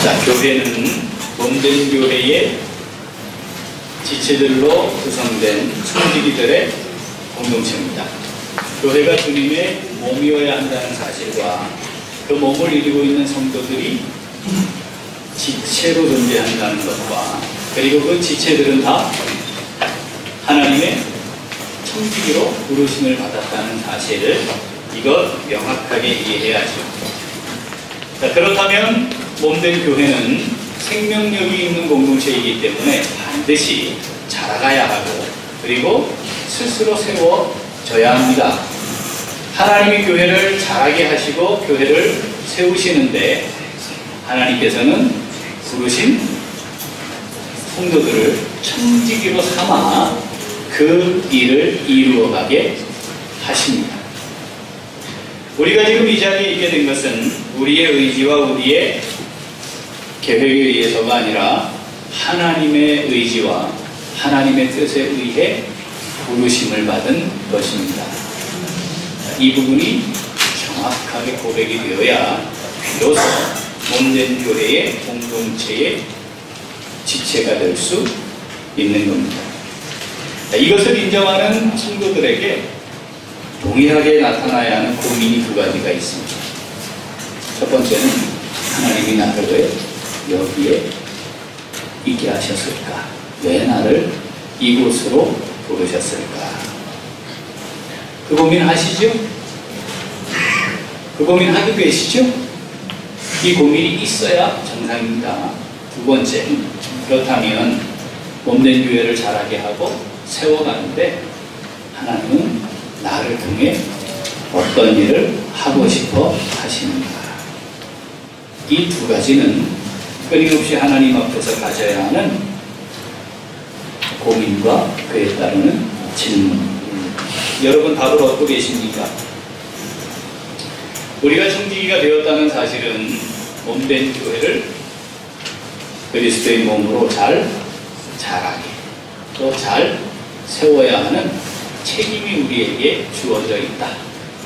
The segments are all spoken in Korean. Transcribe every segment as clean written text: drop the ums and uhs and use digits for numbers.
자, 교회는 몸된 교회의 지체들로 구성된 청지기들의 공동체입니다. 교회가 주님의 몸이어야 한다는 사실과 그 몸을 이루고 있는 성도들이 지체로 존재한다는 것과 그리고 그 지체들은 다 하나님의 청지기로 부르심을 받았다는 사실을 이것 명확하게 이해해야죠. 자, 그렇다면 몸된 교회는 생명력이 있는 공동체이기 때문에 반드시 자라가야 하고 그리고 스스로 세워져야 합니다. 하나님이 교회를 자라게 하시고 교회를 세우시는데 하나님께서는 부르신 성도들을 청지기로 삼아 그 일을 이루어가게 하십니다. 우리가 지금 이 자리에 있게 된 것은 우리의 의지와 우리의 계획에 의해서가 아니라 하나님의 의지와 하나님의 뜻에 의해 부르심을 받은 것입니다. 이 부분이 정확하게 고백이 되어야 비로소 몸된 교회의 공동체의 지체가 될 수 있는 겁니다. 이것을 인정하는 성도들에게 동일하게 나타나야 하는 고민이 두 가지가 있습니다. 첫 번째는 하나님이 나를 왜 여기에 있게 하셨을까? 왜 나를 이곳으로 부르셨을까? 그 고민 하시죠? 그 고민 하고 계시죠? 이 고민이 있어야 정상입니다. 두 번째, 그렇다면 몸된 교회를 자라게 하고 세워가는데 하나님은 나를 통해 어떤 일을 하고 싶어 하시는가? 이 두 가지는 끊임없이 하나님 앞에서 가져야 하는 고민과 그에 따르는 질문. 여러분 답을 얻고 계십니까? 우리가 청지기가 되었다는 사실은 몸된 교회를 그리스도의 몸으로 잘 자라게 또 잘 세워야 하는 책임이 우리에게 주어져 있다.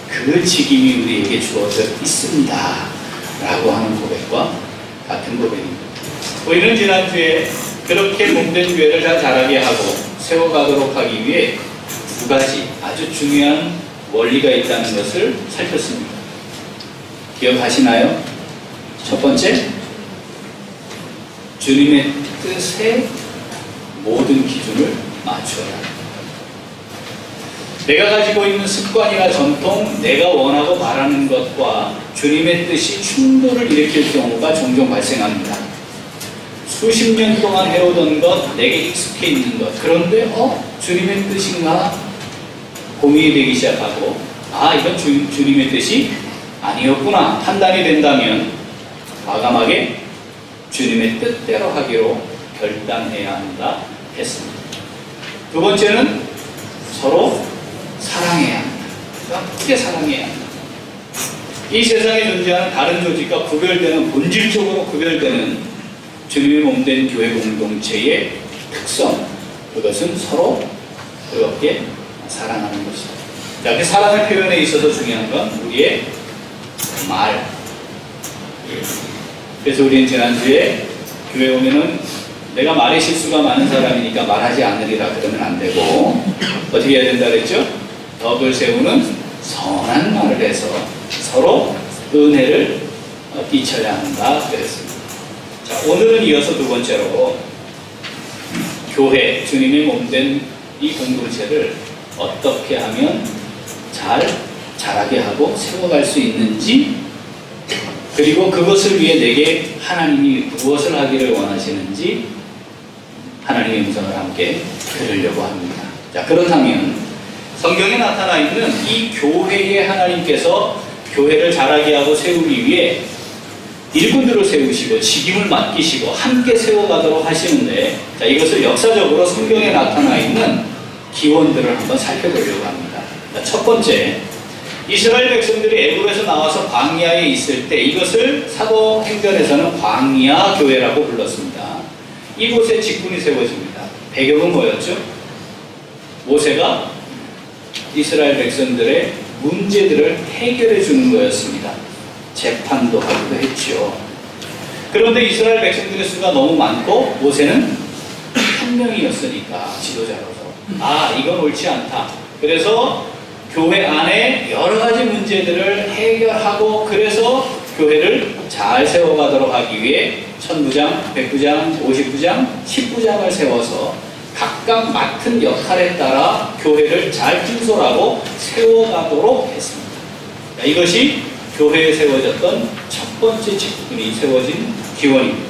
그 책임이 우리에게 주어져 있습니다. 라고 하는 고백과 같은 고백입니다. 우리는 지난주에 그렇게 몸된 교회를 잘 자라게 하고 세워가도록 하기 위해 두 가지 아주 중요한 원리가 있다는 것을 살폈습니다. 기억하시나요? 첫 번째, 주님의 뜻에 모든 기준을 맞춰야 합니다. 내가 가지고 있는 습관이나 전통, 내가 원하고 바라는 것과 주님의 뜻이 충돌을 일으킬 경우가 종종 발생합니다. 수십 년 동안 해오던 것, 내게 익숙해 있는 것, 그런데 주님의 뜻인가 고민이 되기 시작하고 이건 주님의 뜻이 아니었구나 판단이 된다면 과감하게 주님의 뜻대로 하기로 결단해야 한다 했습니다. 두 번째는 서로 사랑해야 합니다. 크게 사랑해야 합니다. 이 세상에 존재하는 다른 조직과 구별되는 본질적으로 구별되는 주님의 몸된 교회 공동체의 특성, 그것은 서로 그렇게 사랑하는 것입니다. 자, 그 사랑의 표현에 있어서 중요한 건 우리의 말. 그래서 우리는 지난주에 교회 오면은 내가 말의 실수가 많은 사람이니까 말하지 않으리라 그러면 안 되고 어떻게 해야 된다 그랬죠? 덕을 세우는 선한 말을 해서 서로 은혜를 끼쳐야 한다 그랬습니다. 자, 오늘은 이어서 두 번째로 교회, 주님의 몸된 이 공동체를 어떻게 하면 잘 자라게 하고 세워갈 수 있는지, 그리고 그것을 위해 내게 하나님이 무엇을 하기를 원하시는지 하나님의 음성을 함께 들으려고 합니다. 자, 그렇다면 성경에 나타나 있는 이 교회에 하나님께서 교회를 자라게 하고 세우기 위해 일꾼들을 세우시고 직임을 맡기시고 함께 세워가도록 하시는데, 자, 이것을 역사적으로 성경에 나타나 있는 기원들을 한번 살펴보려고 합니다. 자, 첫 번째, 이스라엘 백성들이 애굽에서 나와서 광야에 있을 때 이것을 사도행전에서는 광야 교회라고 불렀습니다. 이곳에 직분이 세워집니다. 배경은 뭐였죠? 모세가 이스라엘 백성들의 문제들을 해결해 주는 거였습니다. 재판도 하기도 했죠. 그런데 이스라엘 백성들의 수가 너무 많고 모세는 한 명이었으니까 지도자로서 이건 옳지 않다. 그래서 교회 안에 여러 가지 문제들을 해결하고 그래서 교회를 잘 세워가도록 하기 위해 1000부장, 100부장, 50부장, 10부장을 세워서 각각 맡은 역할에 따라 교회를 잘 준솔하고 세워가도록 했습니다. 이것이 교회에 세워졌던 첫 번째 직분이 세워진 기원입니다.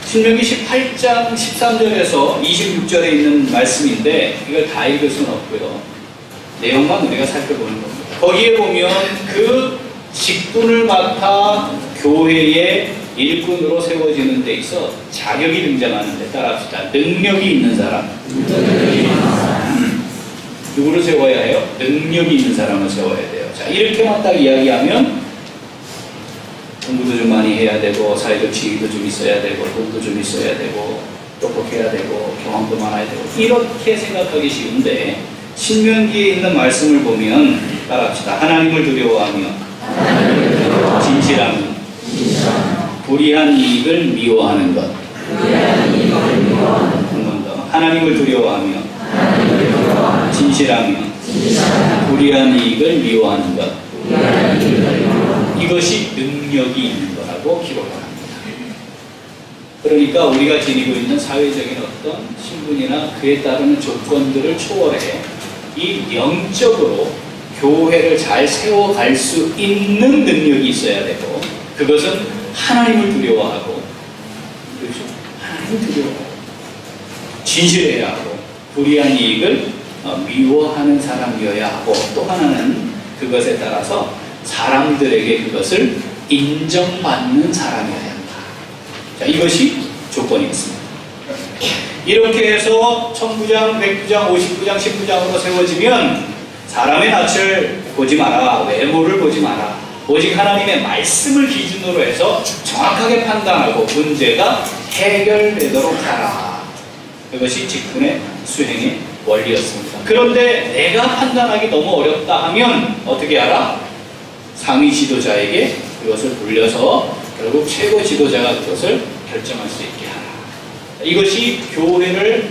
신명기 18장 13절에서 26절에 있는 말씀인데 이걸 다 읽을 수는 없고요. 내용만 우리가 살펴보는 겁니다. 거기에 보면 그 직분을 맡아 교회의 일꾼으로 세워지는 데 있어 자격이 등장하는데 따라합시다. 능력이 있는 사람. 누구를 세워야 해요? 능력이 있는 사람을 세워야 돼요. 자, 이렇게만 딱 이야기하면 공부도 좀 많이 해야 되고 사회적 지위도 좀 있어야 되고 돈도 좀 있어야 되고 똑똑해야 되고 경험도 많아야 되고 이렇게 생각하기 쉬운데 신명기에 있는 말씀을 보면 따라합시다. 하나님을 두려워하며 진실함은 불의한 이익을 미워하는 것. 한 번 더. 하나님을 두려워하며 진실하며 불의한 이익을 미워하는 것. 이것이 능력이 있는 거라고 기록을 합니다. 그러니까 우리가 지니고 있는 사회적인 어떤 신분이나 그에 따르는 조건들을 초월해 이 영적으로 교회를 잘 세워갈 수 있는 능력이 있어야 되고 그것은 하나님을 두려워하고 그렇죠? 하나님을 두려워하고 진실해야 하고 불의한 이익을 미워하는 사람이어야 하고 또 하나는 그것에 따라서 사람들에게 그것을 인정받는 사람이어야 한다. 자, 이것이 조건이었습니다. 이렇게 해서 1000부장, 100부장, 50부장, 10부장으로 세워지면 사람의 낯을 보지 마라. 외모를 보지 마라. 오직 하나님의 말씀을 기준으로 해서 정확하게 판단하고 문제가 해결되도록 하라. 이것이 직분의 수행의 원리였습니다. 그런데 내가 판단하기 너무 어렵다 하면 어떻게 하라? 상위 지도자에게 그것을 돌려서 결국 최고 지도자가 그것을 결정할 수 있게 하라. 이것이 교회를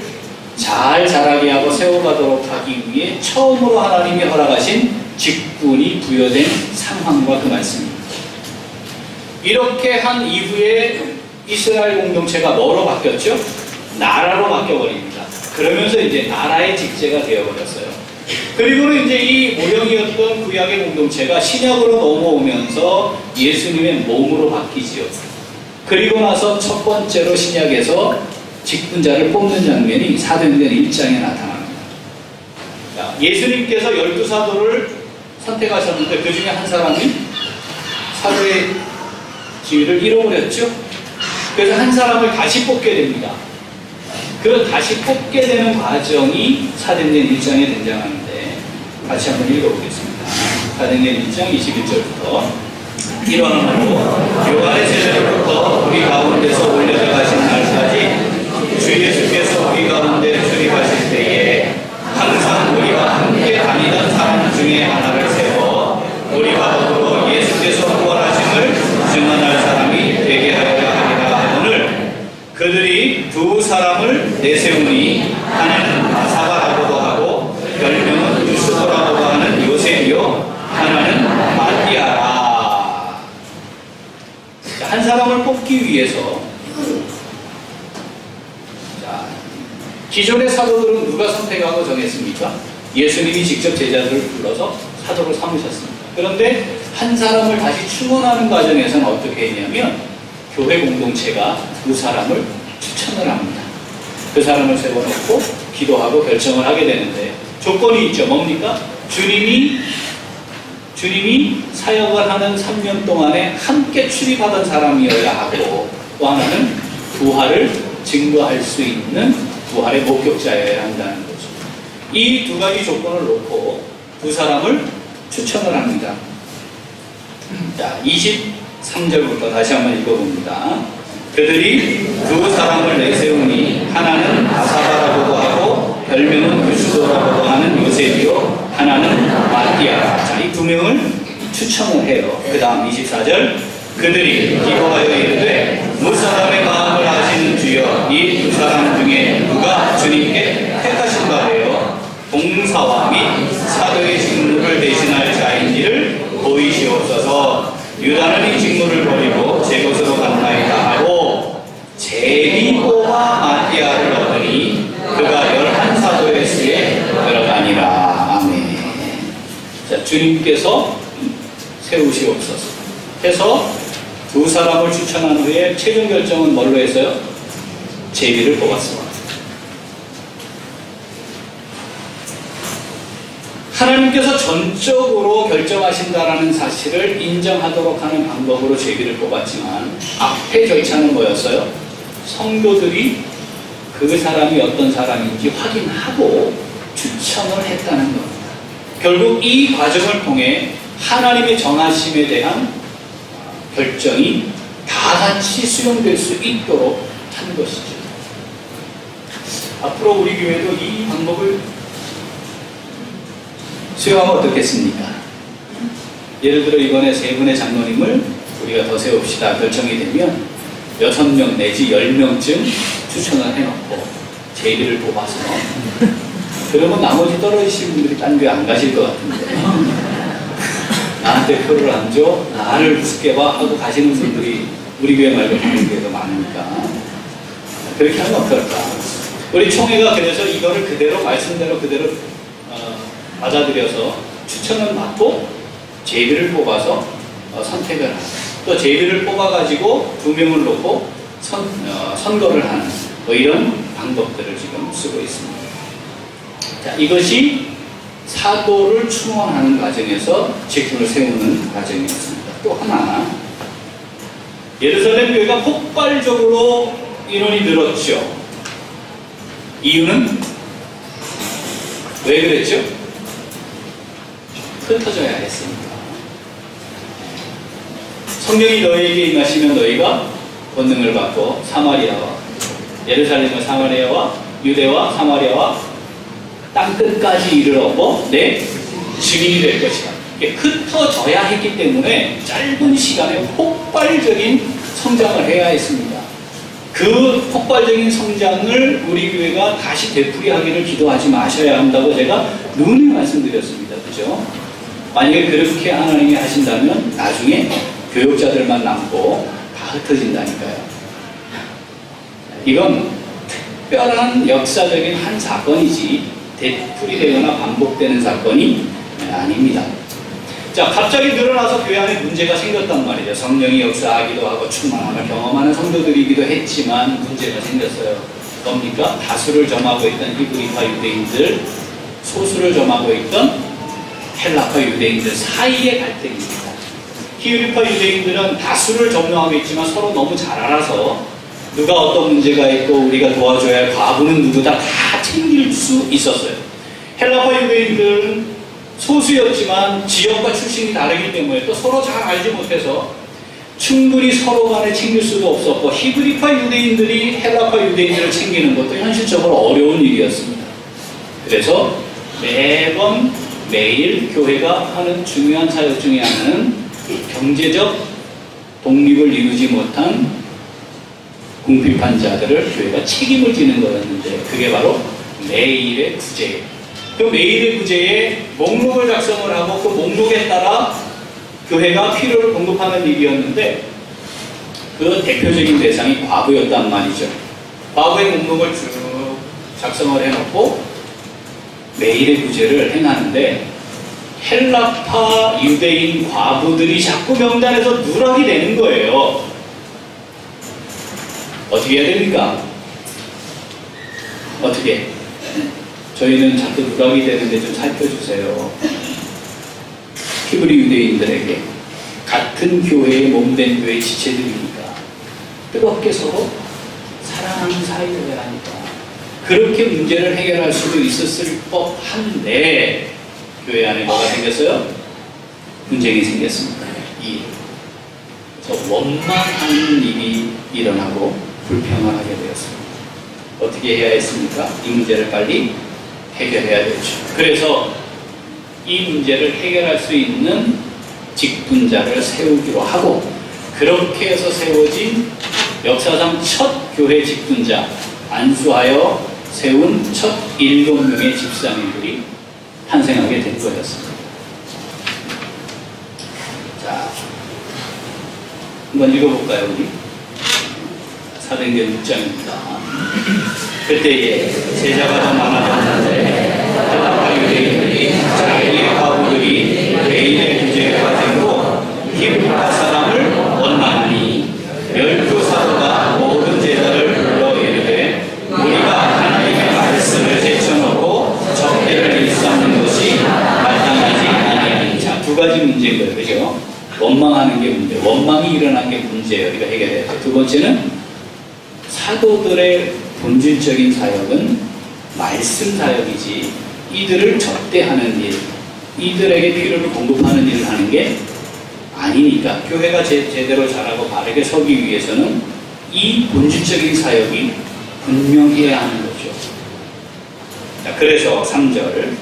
잘 자라게 하고 세워가도록 하기 위해 처음으로 하나님이 허락하신 직분이 부여된 상황과 그 말씀입니다. 이렇게 한 이후에 이스라엘 공동체가 뭐로 바뀌었죠? 나라로 바뀌어버립니다. 그러면서 이제 나라의 직제가 되어버렸어요. 그리고는 이제 이 모형이었던 구약의 공동체가 신약으로 넘어오면서 예수님의 몸으로 바뀌지요. 그리고 나서 첫 번째로 신약에서 직분자를 뽑는 장면이 사도행전 1장에 나타납니다. 자, 예수님께서 12사도를 선택하셨는데 그 중에 한 사람이 사도의 지위를 잃어버렸죠. 그래서 한 사람을 다시 뽑게 됩니다. 그 다시 뽑게 되는 과정이 사도행전 1장에 등장하는데 같이 한번 읽어보겠습니다. 사도행전 1장 21절부터 일어나고 요한의 세례로부터 우리 가운데서 올려져 가신 날까지 주 예수께서 우리 가운데 출입하실 때에 항상 우리와 함께 다니던 사람 중에 하나를 세워 우리가 더불어 예수께서 부활하심을 증언할 사람이 되게 하려 하리라 하거늘 그들이 두 사람을 내세우니 하나는 바사바라고도 하고 별명은 유스도라고도 하는 요셉이요 하나는 마띠아라. 한 사람을 뽑기 위해서 기존의 사도들은 누가 선택하고 정했습니까? 예수님이 직접 제자들을 불러서 사도를 삼으셨습니다. 그런데 한 사람을 다시 충원하는 과정에서는 어떻게 했냐면 교회 공동체가 두 사람을 추천을 합니다. 그 사람을 세워놓고 기도하고 결정을 하게 되는데 조건이 있죠. 뭡니까? 주님이 사역을 하는 3년 동안에 함께 출입하던 사람이어야 하고 또 하나는 부활을 증거할 수 있는 부활의 목격자여야 한다는 거죠. 이 두 가지 조건을 놓고 두 사람을 추천을 합니다. 자, 23절부터 다시 한번 읽어봅니다. 그들이 두 사람을 내세우니 하나는 바사바라고도 하고 별명은 유스도라고도 하는 요셉이요 하나는 마띠아라. 자, 이 두 명을 추천을 해요. 그 다음 24절 그들이 기도하여 이르되 무사람의 마음을 아시는 주여 이 두 사람 중에 누가 주님께 택하신 바래요 봉사와 및 사도의 직무를 대신할 자인지를 보이시옵소서. 유다는 이 직무를 버리고 제 곳으로 간나이다 하고 제비고와 마띠아를 얻으니 그가 11사도의 수에 들어가니라. 아멘. 자, 주님께서 세우시옵소서 해서 두 사람을 추천한 후에 최종 결정은 뭘로 했어요? 제비를 뽑았습니다. 하나님께서 전적으로 결정하신다라는 사실을 인정하도록 하는 방법으로 제비를 뽑았지만 앞에 절차는 뭐였어요? 성도들이 그 사람이 어떤 사람인지 확인하고 추천을 했다는 겁니다. 결국 이 과정을 통해 하나님의 정하심에 대한 결정이 다 같이 수용될 수 있도록 한 것이죠. 앞으로 우리 교회도 이 방법을 수용하면 어떻겠습니까? 예를 들어 이번에 3분의 장로님을 우리가 더 세웁시다 결정이 되면 6명 내지 10명쯤 추천을 해놓고 제비를 뽑아서 그러면 나머지 떨어지신 분들이 딴 교회 안 가실 것 같은데 나한테 표를 안 줘? 나를 우습게 봐? 하고 가시는 분들이 우리 교회 말고 다른 교회도 많으니까 그렇게 하면 어떨까? 우리 총회가 그래서 이거를 그대로 말씀대로 그대로 받아들여서 추천을 받고 제비를 뽑아서 선택을 하고 또 제비를 뽑아가지고 2명을 놓고 선거를 하는 뭐 이런 방법들을 지금 쓰고 있습니다. 자, 이것이 사도를 충원하는 과정에서 직분을 세우는 과정이었습니다. 또 하나, 예루살렘 교회가 폭발적으로 인원이 늘었죠. 이유는 왜 그랬죠? 흩어져야 했습니다. 성령이 너희에게 임하시면 너희가 권능을 받고 사마리아와 예루살렘과 사마리아와 유대와 사마리아와 땅끝까지 이르러 내 증인이 될 것이다. 흩어져야 했기 때문에 짧은 시간에 폭발적인 성장을 해야 했습니다. 그 폭발적인 성장을 우리 교회가 다시 되풀이하기를 기도하지 마셔야 한다고 제가 누누이 말씀드렸습니다. 그죠? 만약에 그렇게 하나님이 하신다면 나중에 교역자들만 남고 다 흩어진다니까요. 이건 특별한 역사적인 한 사건이지 되풀이되거나 반복되는 사건이 아닙니다. 자, 갑자기 늘어나서 교회 안에 문제가 생겼단 말이죠. 성령이 역사하기도 하고 충만함을 경험하는 성도들이기도 했지만 문제가 생겼어요. 뭡니까? 다수를 점하고 있던 히브리파 유대인들, 소수를 점하고 있던 헬라파 유대인들 사이의 갈등입니다. 히브리파 유대인들은 다수를 점령하고 있지만 서로 너무 잘 알아서 누가 어떤 문제가 있고 우리가 도와줘야 할 과부는 누구다 다 챙길 수 있었어요. 헬라파 유대인들은 소수였지만 지역과 출신이 다르기 때문에 또 서로 잘 알지 못해서 충분히 서로 간에 챙길 수도 없었고 히브리파 유대인들이 헬라파 유대인들을 챙기는 것도 현실적으로 어려운 일이었습니다. 그래서 매일 교회가 하는 중요한 사역 중에 하나는 경제적 독립을 이루지 못한 궁핍한 자들을 교회가 책임을 지는 거였는데 그게 바로 매일의 구제예요. 그 매일의 구제에 목록을 작성을 하고 그 목록에 따라 교회가 필요를 공급하는 일이었는데 그 대표적인 대상이 과부였단 말이죠. 과부의 목록을 쭉 작성을 해놓고 매일의 구제를 행하는데 헬라파 유대인 과부들이 자꾸 명단에서 누락이 되는 거예요. 어떻게 해야 됩니까? 어떻게? 저희는 자꾸 누락이 되는데 좀 살펴주세요. 히브리 유대인들에게 같은 교회에 몸된 교회 지체들이니까 뜨겁게 서로 사랑하는 사이들이라니까 그렇게 문제를 해결할 수도 있었을 법한데 교회 안에 뭐가 생겼어요? 분쟁이 생겼습니다. 그래서 원망하는 일이 일어나고 불평을 하게 되었습니다. 어떻게 해야 했습니까? 이 문제를 빨리 해결해야 되죠. 그래서 이 문제를 해결할 수 있는 직분자를 세우기로 하고 그렇게 해서 세워진 역사상 첫 교회 직분자, 안수하여 세운 첫 7명의 집사님들이 탄생하게 된 거였습니다. 자, 한번 읽어볼까요, 우리? 사도행전 6장입니다. 그때에 제자가 더 많아졌는데 유대인들이 자기의 과부들이 개인의 규제에 빠지고 히브리파 사람을 원망하니 12사도가 모든 제자를 불러 이르되 우리가 하나님의 말씀을 제쳐놓고 적대를 일삼는 것이 마땅하지 아니하니. 자, 두 가지 문제인 거예요, 그죠? 원망하는 게 문제, 원망이 일어난 게 문제예요. 우리가 해결해야 돼요. 두 번째는 사도들의 본질적인 사역은 말씀 사역이지 이들을 접대하는 일, 이들에게 필요를 공급하는 일을 하는 게 아니니까 교회가 제대로 자라고 바르게 서기 위해서는 이 본질적인 사역이 분명해야 하는 거죠. 자, 그래서 3절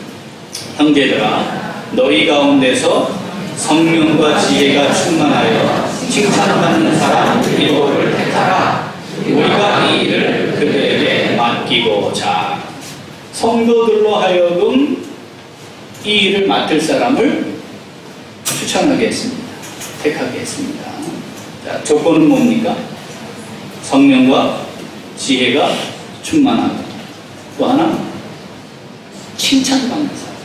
형제들아 너희 가운데서 성령과 지혜가 충만하여 칭찬받는 사람 7을 택하라. 우리가 이 일을 그들에게 맡기고자. 성도들로 하여금 이 일을 맡을 사람을 추천하게 했습니다. 택하게 했습니다. 자, 조건은 뭡니까? 성령과 지혜가 충만하고 또 하나 칭찬받는 사람.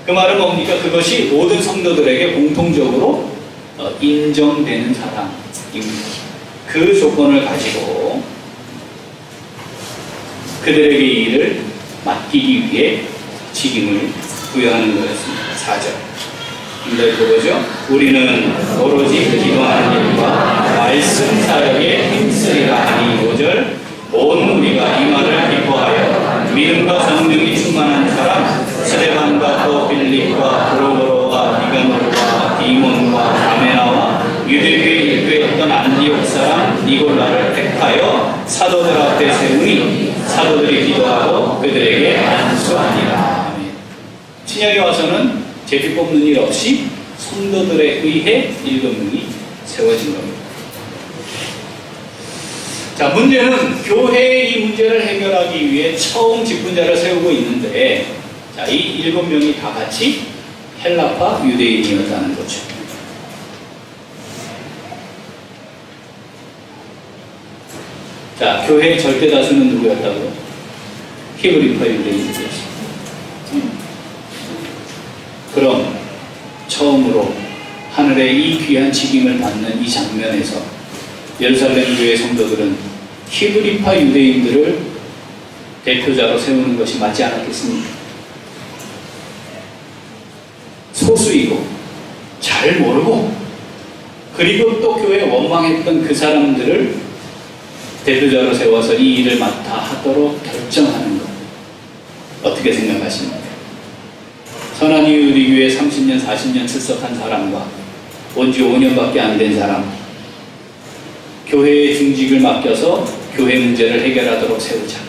그 말은 뭡니까? 그것이 모든 성도들에게 공통적으로 인정되는 사람입니다. 그 조건을 가지고 그들에게 이 일을 맡기기 위해 직임을 부여하는 거였습니다. 4절 인들 그거죠? 우리는 오로지 기도하는 일과 말씀 사역에 힘쓰리라 하니. 5절 온 우리가 이 말을 기뻐하여 믿음과 성령이 충만한 사람 스데반과 또 빌립과 프로고로와 니가노르와 디몬과 가메나와 유대교에 일교했던 안디옥 사람 니골라를 택하여 사도들 앞에 세우니 사도들이 기도하고 그들에게 안수하니라. 신약에 와서는 제비 뽑는 일 없이 성도들에 의해 7명이 세워진 겁니다. 자, 문제는 교회의 이 문제를 해결하기 위해 처음 직분자를 세우고 있는데, 자, 이 7명이 다 같이 헬라파 유대인이었다는 거죠. 자, 교회의 절대 다수는 누구였다고요? 히브리파 유대인들이었습니다. 그럼 처음으로 하늘의 이 귀한 직임을 받는 이 장면에서 예루살렘 교회 성도들은 히브리파 유대인들을 대표자로 세우는 것이 맞지 않았겠습니까? 소수이고 잘 모르고 그리고 또 교회에 원망했던 그 사람들을 대표자로 세워서 이 일을 맡아 하도록 결정하는 것, 어떻게 생각하십니까? 선한 이유 우리 교회 30년, 40년 출석한 사람과 온지 5년밖에 안 된 사람, 교회의 중직을 맡겨서 교회 문제를 해결하도록 세우자.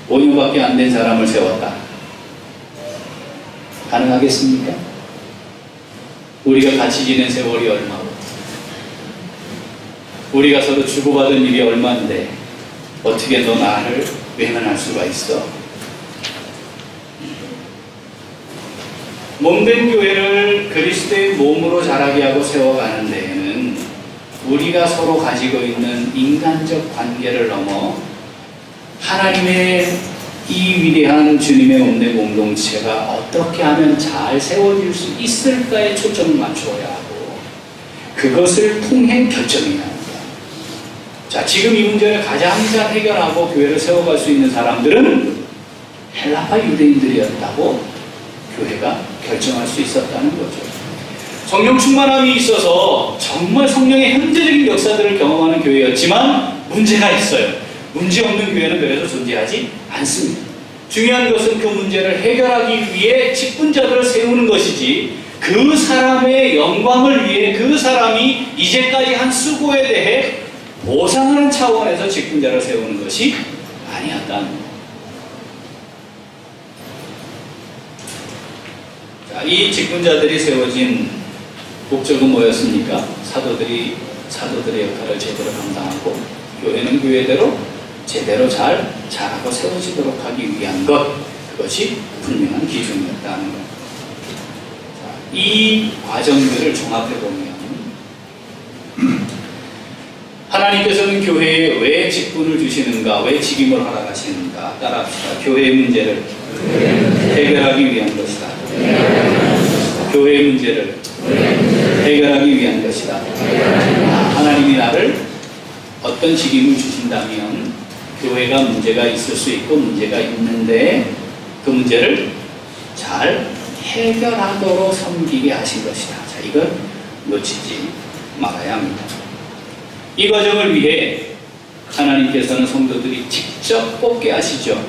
5년밖에 안 된 사람을 세웠다. 가능하겠습니까? 우리가 같이 지낸 세월이 얼마고, 우리가 서로 주고받은 일이 얼마인데 어떻게 너 나를 외면할 수가 있어? 몸된 교회를 그리스도의 몸으로 자라게 하고 세워가는 데에는 우리가 서로 가지고 있는 인간적 관계를 넘어 하나님의 이 위대한 주님의 몸된 공동체가 어떻게 하면 잘 세워질 수 있을까에 초점을 맞추어야 하고 그것을 통해 결정해야 합니다. 자, 지금 이 문제를 가장 잘 해결하고 교회를 세워갈 수 있는 사람들은 헬라파 유대인들이었다고 교회가 결정할 수 있었다는 거죠. 성령 충만함이 있어서 정말 성령의 현재적인 역사들을 경험하는 교회였지만 문제가 있어요. 문제 없는 교회는 그래서 존재하지 않습니다. 중요한 것은 그 문제를 해결하기 위해 직분자들을 세우는 것이지 그 사람의 영광을 위해 그 사람이 이제까지 한 수고에 대해 보상하는 차원에서 직분자를 세우는 것이 아니었다는 것. 자, 이 직분자들이 세워진 목적은 뭐였습니까? 사도들의 역할을 제대로 감당하고 교회는 교회대로 제대로 잘 자라고 세워지도록 하기 위한 것, 그것이 분명한 기준이었다는 것. 이 과정들을 종합해보면 하나님께서는 교회에 왜 직분을 주시는가, 왜 직임을 허락하시는가 따라합시다. 교회의 문제를 해결하기 위한 것이다. 교회의 문제를 해결하기 위한 것이다. 하나님이 나를 어떤 직임을 주신다면 교회가 문제가 있을 수 있고 문제가 있는데 그 문제를 잘 해결하도록 섬기게 하신 것이다. 자, 이걸 놓치지 말아야 합니다. 이 과정을 위해 하나님께서는 성도들이 직접 뽑게 하시죠.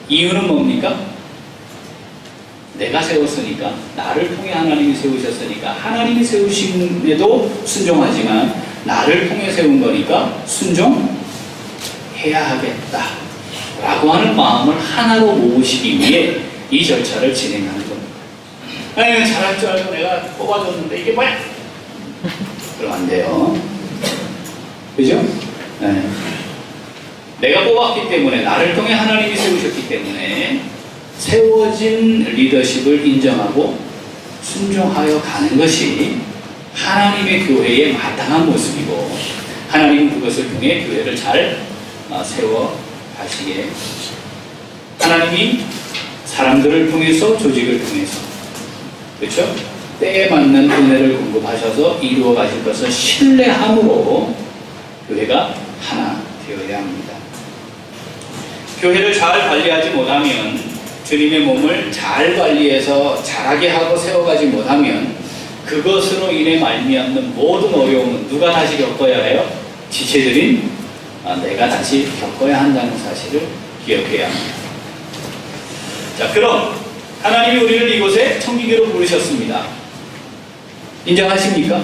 이유는 뭡니까? 내가 세웠으니까, 나를 통해 하나님이 세우셨으니까 하나님이 세우심에도 순종하지만 나를 통해 세운 거니까 순종해야 하겠다 라고 하는 마음을 하나로 모으시기 위해 이 절차를 진행하는 겁니다. 아니, 잘할 줄 알고 내가 뽑아줬는데 이게 뭐야? 그럼 안 돼요. 그죠? 네. 내가 뽑았기 때문에, 나를 통해 하나님이 세우셨기 때문에 세워진 리더십을 인정하고 순종하여 가는 것이 하나님의 교회의 마땅한 모습이고, 하나님은 그것을 통해 교회를 잘 세워 가시게, 하나님이 사람들을 통해서, 조직을 통해서, 그렇죠? 때에 맞는 은혜를 공급하셔서 이루어 가실 것을 신뢰함으로 교회가 하나 되어야 합니다. 교회를 잘 관리하지 못하면, 주님의 몸을 잘 관리해서 잘하게 하고 세워가지 못하면 그것으로 인해 말미암는 모든 어려움은 누가 다시 겪어야 해요? 지체들인 내가 다시 겪어야 한다는 사실을 기억해야 합니다. 자, 그럼 하나님이 우리를 이곳에 청지기로 부르셨습니다. 인정하십니까?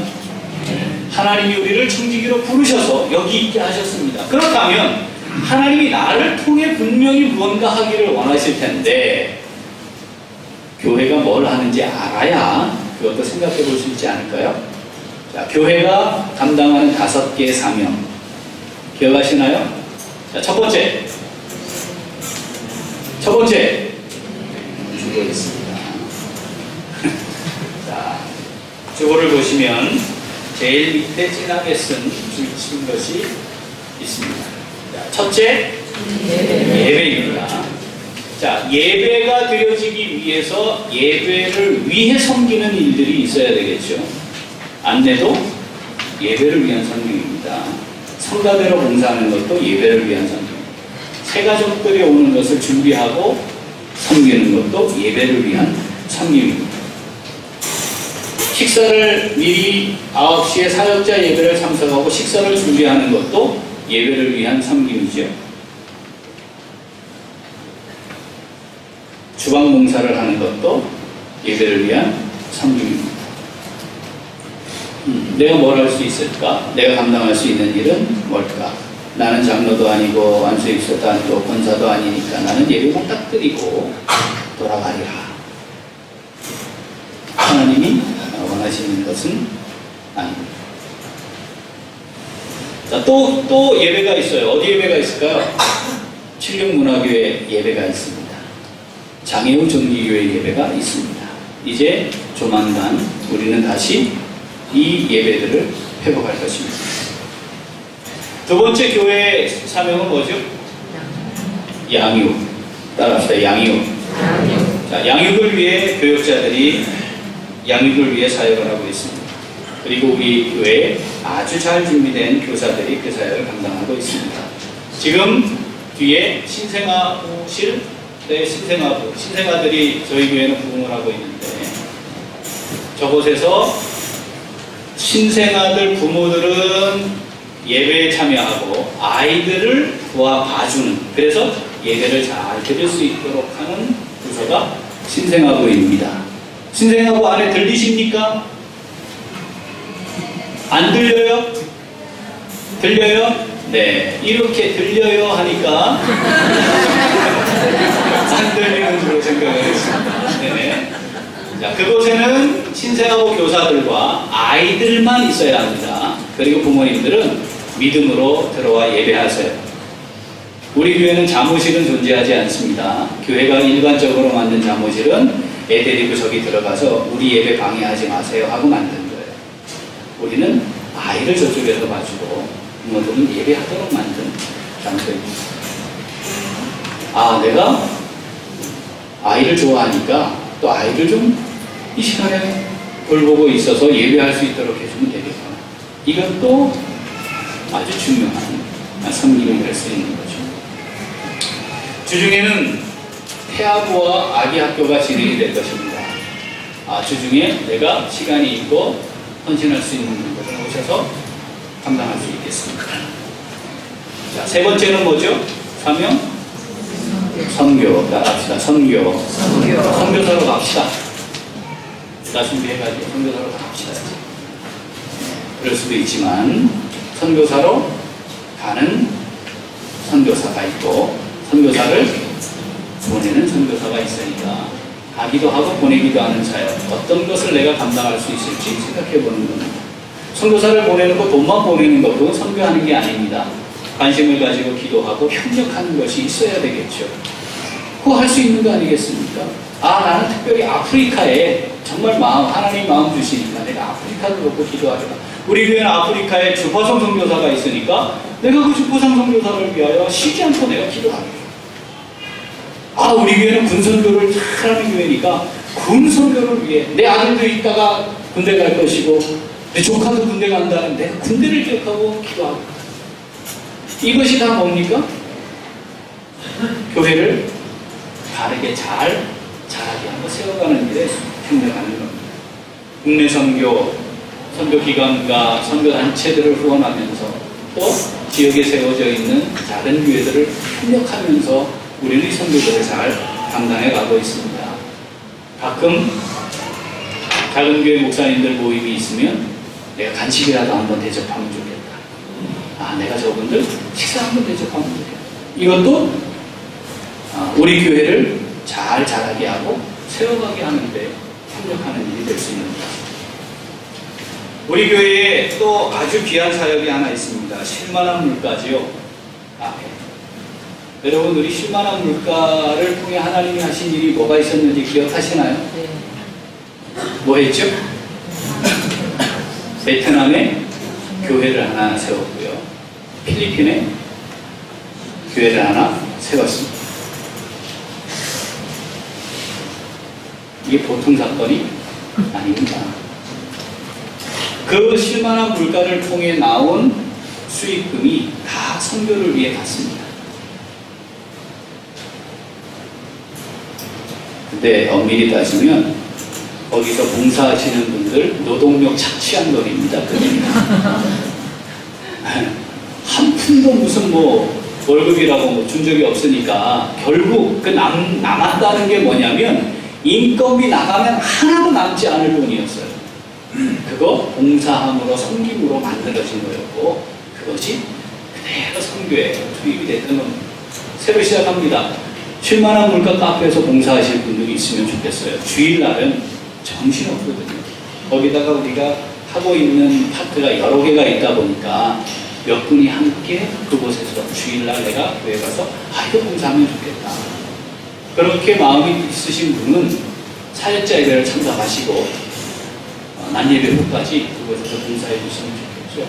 하나님이 우리를 청지기로 부르셔서 여기 있게 하셨습니다. 그렇다면 하나님이 나를 통해 분명히 무언가 하기를 원하실 텐데 교회가 뭘 하는지 알아야 그것도 생각해 볼 수 있지 않을까요? 자, 교회가 감당하는 5개의 사명 기억하시나요? 자, 첫 번째 주고 있습니다. 자, 주보를 보시면 제일 밑에 진하게 쓴 것이 있습니다. 자, 첫째, 예배입니다. 자, 예배가 드려지기 위해서 예배를 위해 섬기는 일들이 있어야 되겠죠. 안내도 예배를 위한 섬김입니다. 성가대로 봉사하는 것도 예배를 위한 섬김입니다. 새가족들이 오는 것을 준비하고 섬기는 것도 예배를 위한 섬김입니다. 식사를 미리 9시에 사역자 예배를 참석하고 식사를 준비하는 것도 예배를 위한 섬김이죠. 주방 봉사를 하는 것도 예배를 위한 섬김입니다. 내가 뭘 할 수 있을까? 내가 감당할 수 있는 일은 뭘까? 나는 장로도 아니고 안수입소도 아니고 권사도 아니니까 나는 예배만 딱 드리고 돌아가리라. 하나님이 원하시는 것은 아닙니다. 자, 또 예배가 있어요. 어디 예배가 있을까요? 칠경문화교회 예배가 있습니다. 장애우 정기교회 예배가 있습니다. 이제 조만간 우리는 다시 이 예배들을 회복할 것입니다. 두 번째 교회의 사명은 뭐죠? 양육. 따라합시다. 양육. 자, 양육을 위해 교역자들이 양육을 위해 사역을 하고 있습니다. 그리고 우리 교회에 아주 잘 준비된 교사들이 그 사역을 감당하고 있습니다. 지금 뒤에 신생아부실, 신생아들이 저희 교회는 부흥을 하고 있는데 저곳에서 신생아들 부모들은 예배에 참여하고 아이들을 봐주는, 그래서 예배를 잘 드릴 수 있도록 하는 부서가 신생아부입니다. 신생아부 안에 들리십니까? 안 들려요? 들려요? 네, 이렇게 들려요 하니까 안 들리는 줄로 생각을 했습니다. 네. 자, 그곳에는 신생아부 교사들과 아이들만 있어야 합니다. 그리고 부모님들은 믿음으로 들어와 예배하세요. 우리 교회는 자모실은 존재하지 않습니다. 교회가 일반적으로 만든 자모실은 애 데리고 저기 들어가서 우리 예배 방해하지 마세요 하고 만든 거예요. 우리는 아이를 저쪽에서 봐주고 부모들은 예배하도록 만든 장소입니다. 아, 내가 아이를 좋아하니까 또 아이를 좀 이 시간에 돌보고 있어서 예배할 수 있도록 해주면 되겠구나. 이것도 아주 중요한 섬김이 될 수 있는 거죠. 주중에는 태아부와 아기 학교가 진행이 될 것입니다. 주중에 내가 시간이 있고 헌신할 수 있는 것을 오셔서 감당할 수 있겠습니다. 자, 세 번째는 뭐죠? 사명? 선교. 따라합시다. 선교. 선교사로 갑시다. 나 준비해가지고 선교사로 갑시다. 그럴 수도 있지만 선교사로 가는 선교사가 있고 선교사를 보내는 선교사가 있으니까 가기도 하고 보내기도 하는 사역, 어떤 것을 내가 감당할 수 있을지 생각해 보는 겁니다. 선교사를 보내는 것, 돈만 보내는 것도 선교하는 게 아닙니다. 관심을 가지고 기도하고 협력하는 것이 있어야 되겠죠. 그거 할 수 있는 거 아니겠습니까? 나는 특별히 아프리카에 정말 하나님 마음 주시니까 내가 아프리카를 놓고 기도하겠다. 우리 교회는 아프리카에 주파성 선교사가 있으니까 내가 그 주파성 선교사를 위하여 쉬지 않고 내가 기도하겠다. 우리 교회는 군선교를 잘하는 교회니까 군선교를 위해 내 아들도 이따가 군대 갈 것이고 내 조카도 군대 간다는 내가 군대를 기억하고 기도하고, 이것이 다 뭡니까? 교회를 바르게 잘하게 하고 세워가는 일에 협력하는 겁니다. 국내 선교기관과 선교단체들을 후원하면서 또 지역에 세워져 있는 작은 교회들을 협력하면서 우리는 이 선교들을 잘 감당해 가고 있습니다. 가끔 작은 교회 목사님들 모임이 있으면 내가 간식이라도 한번 대접하면 좋겠다. 내가 저분들 식사 한번 대접하면 좋겠다. 이것도 우리 교회를 잘하게 하고 세워가게 하는데 협력하는 일이 될 수 있는 것입니다. 우리 교회에 또 아주 귀한 사역이 하나 있습니다. 쉴만한 물가지요. 여러분, 우리 쉴만한 물가를 통해 하나님이 하신 일이 뭐가 있었는지 기억하시나요? 네. 뭐 했죠? 베트남에 교회를 하나 세웠고요. 필리핀에 교회를 하나 세웠습니다. 이게 보통 사건이 아닙니다. 그 쉴만한 물가를 통해 나온 수익금이 다 선교를 위해 갔습니다. 근데 엄밀히 따지면 거기서 봉사하시는 분들 노동력 착취한 돈입니다. 한 푼도 무슨 월급이라고 준 적이 없으니까 결국 그 남았다는 게 뭐냐면 인건비 나가면 하나도 남지 않을 돈이었어요. 그거 봉사함으로 섬김으로 만들어진 거였고 그것이 그대로 선교에 투입이 됐던 겁니다. 새로 시작합니다. 쉴만한 물가 카페에서 봉사하실 분들이 있으면 좋겠어요. 주일날은 정신없거든요. 거기다가 우리가 하고 있는 파트가 여러 개가 있다 보니까 몇 분이 함께 그곳에서 주일날 내가 교회 가서 이거 봉사하면 좋겠다. 그렇게 마음이 있으신 분은 사역자 예배를 참석하시고 난 예배 후까지 그곳에서 봉사해 주시면 좋겠죠.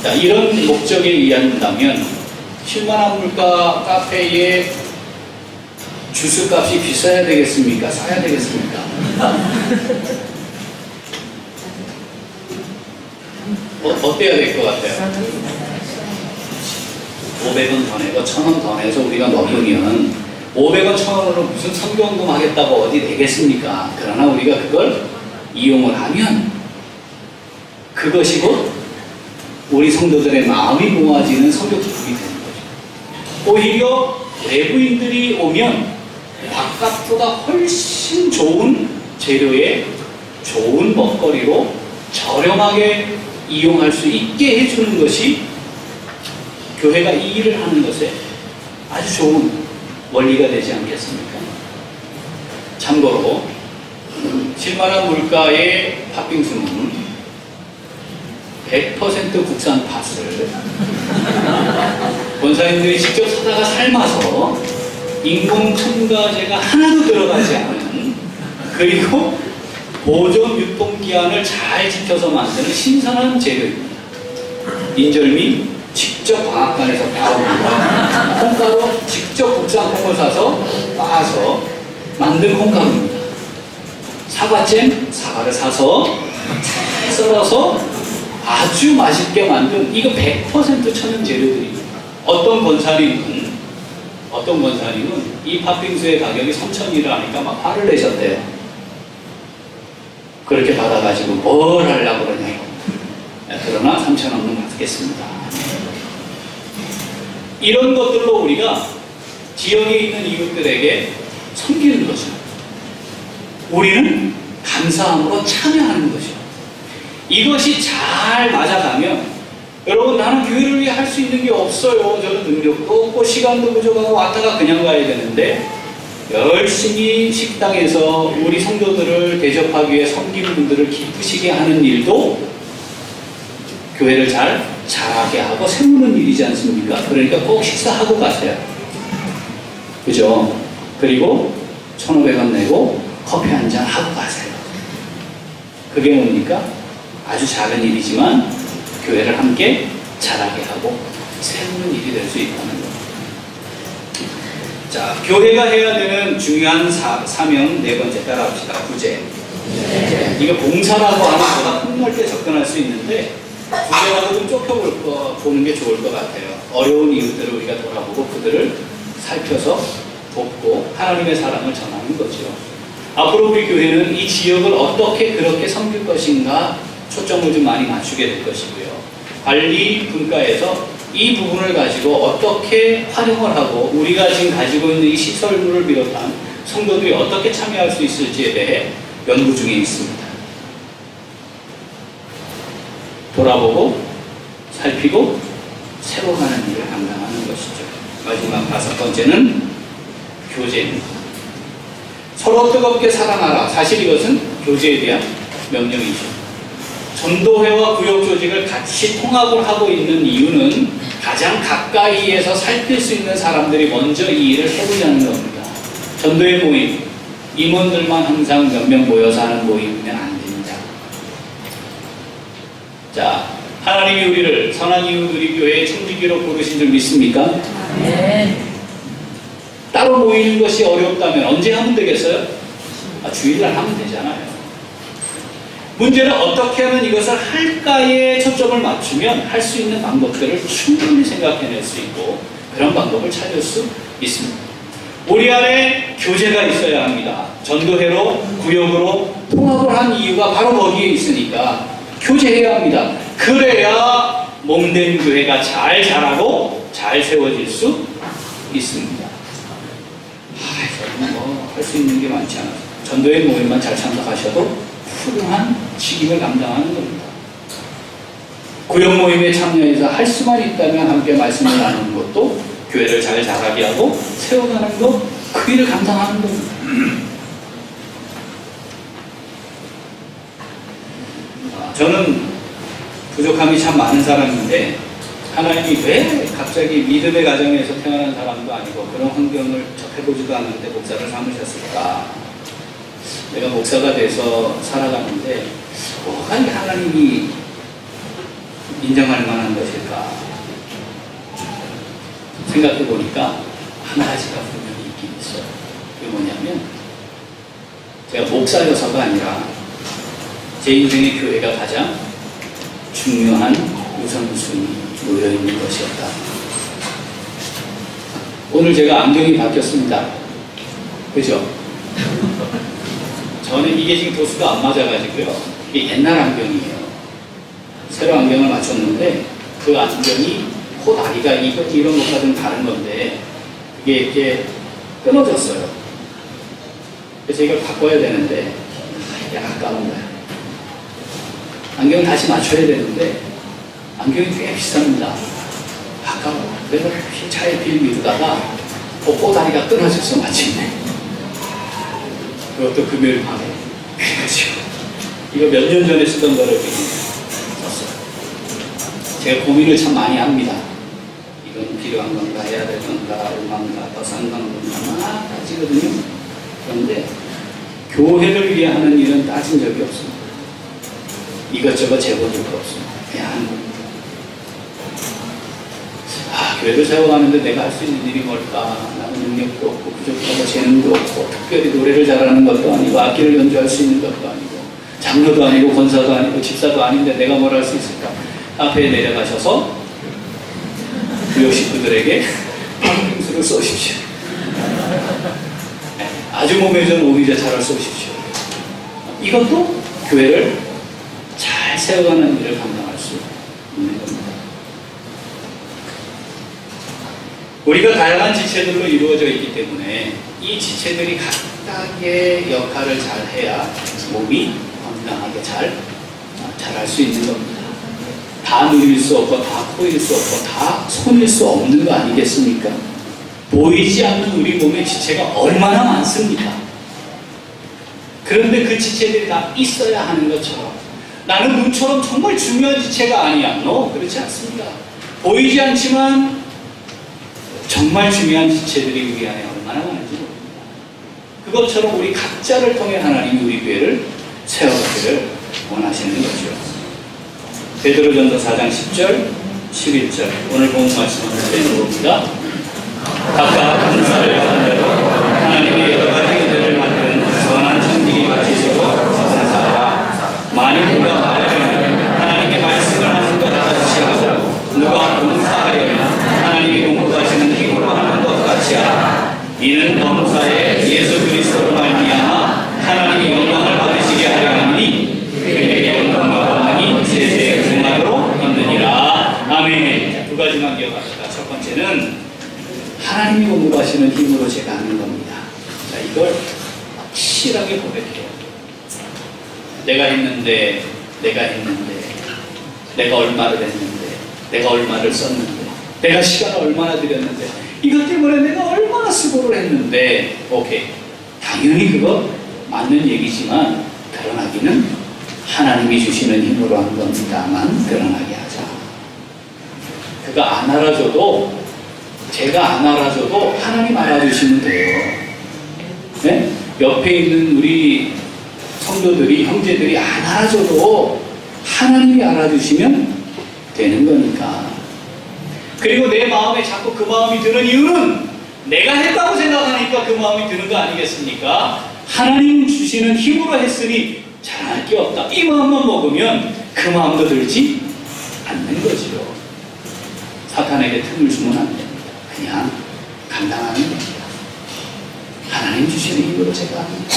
자, 이런 목적에 의한다면 쉴만한 물가 카페에 주스값이 비싸야 되겠습니까? 사야 되겠습니까? 어때야 될 것 같아요? 500원 더 내고 1000원 더 내서 우리가 먹으면 500원 1000원으로 무슨 성경금 하겠다고 어디 되겠습니까? 그러나 우리가 그걸 이용을 하면 그것이 곧 우리 성도들의 마음이 모아지는 성교 기쁨이 되는 거죠. 오히려 외부인들이 오면 바깥보다 훨씬 좋은 재료에 좋은 먹거리로 저렴하게 이용할 수 있게 해주는 것이 교회가 이 일을 하는 것에 아주 좋은 원리가 되지 않겠습니까? 참고로 실만한 물가의 팥빙수는 100% 국산 팥을 권사님들이 직접 사다가 삶아서 인공 첨가제가 하나도 들어가지 않은, 그리고 보존 유통기한을 잘 지켜서 만드는 신선한 재료입니다. 인절미 직접 방앗간에서 따옵니다. 콩가루 직접 국산 콩을 사서 빻아서 만든 콩가루입니다. 사과잼 사과를 사서 잘 썰어서 아주 맛있게 만든, 이거 100% 천연 재료들입니다. 어떤 권사님은 이 팥빙수의 가격이 3,000원이라 하니까 막 화를 내셨대요. 그렇게 받아가지고 뭘 하려고 그러냐고. 그러나 3,000원은 받겠습니다. 이런 것들로 우리가 지역에 있는 이웃들에게 섬기는 거죠. 우리는 감사함으로 참여하는 거죠. 이것이 잘 맞아가면, 여러분, 나는 교회를 위해 할 수 있는 게 없어요. 저는 능력도 없고 시간도 부족하고 왔다가 그냥 가야 되는데, 열심히 식당에서 우리 성도들을 대접하기 위해 섬기는 분들을 기쁘시게 하는 일도 교회를 잘하게 하고 세우는 일이지 않습니까? 그러니까 꼭 식사하고 가세요. 그죠? 그리고 1,500원 내고 커피 한 잔 하고 가세요. 그게 뭡니까? 아주 작은 일이지만 교회를 함께 잘하게 하고 세우는 일이 될 수 있다는 겁니다. 자, 교회가 해야 되는 중요한 사명 네 번째 따라합시다. 구제. 이거 봉사라고 하면 보다 폭넓게 접근할 수 있는데, 구제라고 좀 좁혀보는 게 좋을 것 같아요. 어려운 이웃들을 우리가 돌아보고 그들을 살펴서 돕고 하나님의 사랑을 전하는 거죠. 앞으로 우리 교회는 이 지역을 어떻게 그렇게 섬길 것인가 초점을 좀 많이 맞추게 될 것이고요. 관리 분과에서 이 부분을 가지고 어떻게 활용을 하고 우리가 지금 가지고 있는 이 시설물을 비롯한 성도들이 어떻게 참여할 수 있을지에 대해 연구 중에 있습니다. 돌아보고 살피고 세워가는 일을 감당하는 것이죠. 마지막 5번째는 교제입니다. 서로 뜨겁게 사랑하라. 사실 이것은 교제에 대한 명령이죠. 전도회와 구역 조직을 같이 통합을 하고 있는 이유는 가장 가까이에서 살필 수 있는 사람들이 먼저 이 일을 해보자는 겁니다. 전도회 모임, 임원들만 항상 몇 명 모여서 하는 모임이면 안 됩니다. 자, 하나님이 우리를 선한 이웃우리 교회의 청지기로 부르신 줄 믿습니까? 네. 따로 모이는 것이 어렵다면 언제 하면 되겠어요? 주일날 하면 되잖아요. 문제는 어떻게 하면 이것을 할까에 초점을 맞추면 할 수 있는 방법들을 충분히 생각해낼 수 있고 그런 방법을 찾을 수 있습니다. 우리 안에 교제가 있어야 합니다. 전도회로 구역으로 통합을 한 이유가 바로 거기에 있으니까 교제해야 합니다. 그래야 몸된 교회가 잘 자라고 잘 세워질 수 있습니다. 저는 할 수 있는 게 많지 않아요. 전도회 모임만 잘 참석하셔도 훌륭한 직임을 감당하는 겁니다. 구역 모임에 참여해서 할 수만 있다면 함께 말씀을 나누는 것도 교회를 잘 자라게 하고 세워가는 것, 그 일을 감당하는 겁니다. 저는 부족함이 참 많은 사람인데 하나님이 왜 갑자기 믿음의 가정에서 태어난 사람도 아니고 그런 환경을 접해보지도 않는데 목사를 삼으셨을까? 내가 목사가 돼서 살아가는데 뭐가 하나님이 인정할 만한 것일까? 생각해 보니까 한 가지가 분명히 있긴 있어요. 그게 뭐냐면 제가 목사여서가 아니라 제 인생의 교회가 가장 중요한 우선순위 놓여있는 것이었다. 오늘 제가 안경이 바뀌었습니다. 그죠? 저는 이게 지금 도수가 안 맞아가지고요. 이게 옛날 안경이에요. 새로 안경을 맞췄는데 그 안경이 코 다리가 이런 것과 좀 다른 건데 이게 이렇게 끊어졌어요. 그래서 이걸 바꿔야 되는데 이게 아까운 거야. 안경 다시 맞춰야 되는데 안경이 꽤 비쌉니다. 아까워. 그래서 차에 빌 미루다가 코 다리가 끊어졌어 마침내. 그것도 금요일 밤에 이거 몇 년 전에 쓰던 거를 썼어요. 제가 고민을 참 많이 합니다. 이건 필요한 건가, 해야 될 건가, 얼마인가, 더 상관없는가 막 따지거든요. 그런데 교회를 위해 하는 일은 따진 적이 없습니다. 이것저것 재본 적도 없습니다. 그냥 하는 겁니다. 교회를 세워가는데 내가 할 수 있는 일이 뭘까? 나는 능력도 없고 부족하고 재능도 없고 특별히 노래를 잘하는 것도 아니고 악기를 연주할 수 있는 것도 아니고 장로도 아니고 권사도 아니고 집사도 아닌데 내가 뭘 할 수 있을까? 앞에 내려가셔서 교육 식구들에게 방빙수를 쏘십시오. 아주 몸에 좋은 오미자 차를 쏘십시오. 이것도 교회를 잘 세워가는 일을 감당할 수 있는 겁니다. 우리가 다양한 지체들로 이루어져 있기 때문에 이 지체들이 각각의 역할을 잘 해야 몸이 건강하게 잘할 수 있는 겁니다. 다 눈일 수 없고 다 코일 수 없고 다 손일 수 없는 거 아니겠습니까? 보이지 않는 우리 몸의 지체가 얼마나 많습니까? 그런데 그 지체들이 다 있어야 하는 것처럼 나는 눈처럼 정말 중요한 지체가 아니야. 그렇지 않습니다. 보이지 않지만 정말 중요한 지체들이 우리 안에 얼마나 많은지 모릅니다. 그것처럼 우리 각자를 통해 하나님이 우리 교회를 세워가기를 원하시는 거죠. 베드로전서 4장 10절, 11절 오늘 본 말씀을 내놓습니다. 각각 감사를 받은 대로 하나님의 여러 가지 은혜를 맡은 선한 청지기 가지시고 감사하라. 만일 누가 말하려면 하나님의 말씀을 하는 것 같이 하고 누가 봉사하려면 하나님이 공부하시는 힘으로 하는 것 같이 하라. 이는 범사에 예수 그리스도로 말미암아 하나님이 영광을 받으시게 하려 하니 그에게 영광과 권능이 세세에 중하도록 있느니라. 아멘. 두 가지만 기억합시다. 첫 번째는 하나님이 공부하시는 힘으로 제가 하는 겁니다. 자, 이걸 확실하게 고백해요. 내가 했는데 내가 얼마를 했는데 내가 얼마를 썼는데 내가 시간을 얼마나 들였는데 이것 때문에 내가 얼마나 수고를 했는데 오케이. 당연히 그거 맞는 얘기지만 드러나기는 하나님이 주시는 힘으로 한 겁니다만 드러나게 하자. 그가 안 알아줘도 제가 안 알아줘도 하나님 알아주시면 돼요. 네? 옆에 있는 우리 성도들이 형제들이 안 알아줘도 하나님이 알아주시면 되는 거니까. 그리고 내 마음에 자꾸 그 마음이 드는 이유는 내가 했다고 생각하니까 그 마음이 드는 거 아니겠습니까? 하나님 주시는 힘으로 했으니 잘할 게 없다. 이 마음만 먹으면 그 마음도 들지 않는 거지요. 사탄에게 틈을 주면 안 됩니다. 그냥 감당하는 겁니다. 하나님 주시는 힘으로 제가 합니다.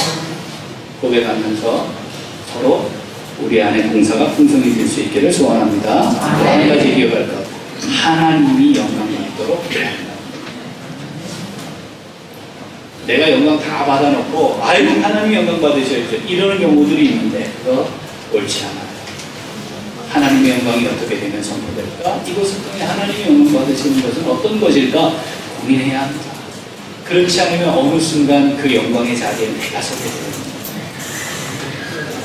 고백하면서 서로 우리 안에 봉사가 풍성히 될 수 있기를 소원합니다. 또 한 가지 기억할 것. 하나님이 영광 받도록 합니다. 내가 영광 다 받아놓고 아이고 하나님이 영광 받으셔야죠. 이러는 경우들이 있는데 그거 옳지 않아요. 하나님의 영광이 어떻게 되면 선포될까? 이것을 통해 하나님이 영광 받으시는 것은 어떤 것일까? 고민해야 합니다. 그렇지 않으면 어느 순간 그 영광의 자리에 내가 서게 됩니다.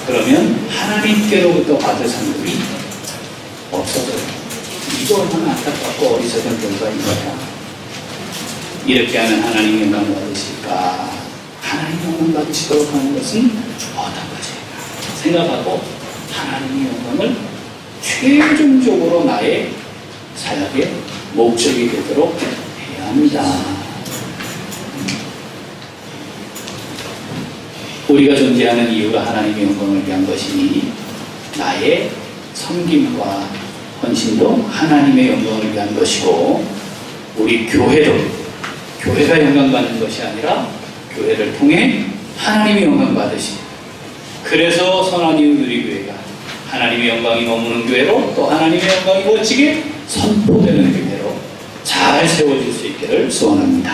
그러면 하나님께로부터 받을 상급이 없어져요. 이거 얼마나 안타깝고 어리석은 결과인 거야. 이렇게 하면 하나님 영광 받으실까? 하나님 영광 받으시도록 하는 것은 어떤 것일까? 생각하고 하나님의 영광을 최종적으로 나의 사역의 목적이 되도록 해야 합니다. 우리가 존재하는 이유가 하나님의 영광을 위한 것이니 나의 섬김과 헌신도 하나님의 영광을 위한 것이고 우리 교회가 영광받는 것이 아니라 교회를 통해 하나님의 영광 받으시. 그래서 선한 이웃 우리 교회가 하나님의 영광이 머무는 교회로 또 하나님의 영광이 멋지게 선포되는 교회로 잘 세워질 수 있기를 소원합니다.